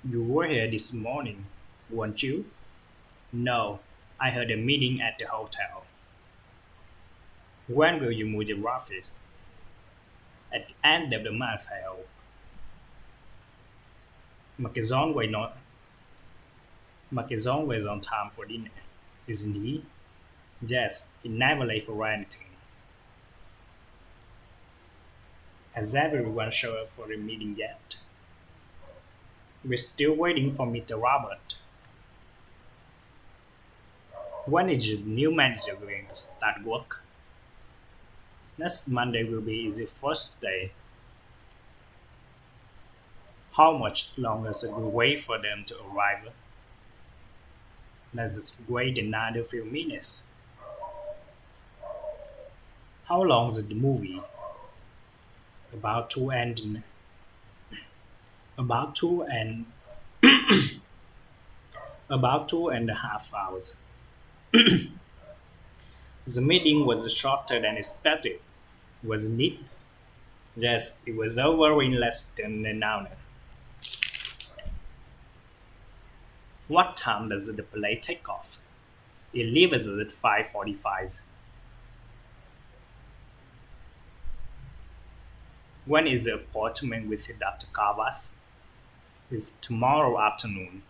You were here this morning, weren't you? No, I heard a meeting at the hotel. When will you move your office? At the end of the month, I hope. Mark is always not. Mark is always on time for dinner, isn't he? Yes, he never late for anything. Has everyone shown up for the meeting yet? We're still waiting for Mr. Robert. When is your new manager going to start work? Next Monday will be his first day. How much longer should we wait for them to arrive? Let's just wait another few minutes. How long is the movie? About two and about two and about 2.5 hours. The meeting was shorter than expected, wasn't it? Yes, it was over in less than an hour. What time does the plane take off? It leaves at 5:45. When is the appointment with Dr. Kavas? It's tomorrow afternoon.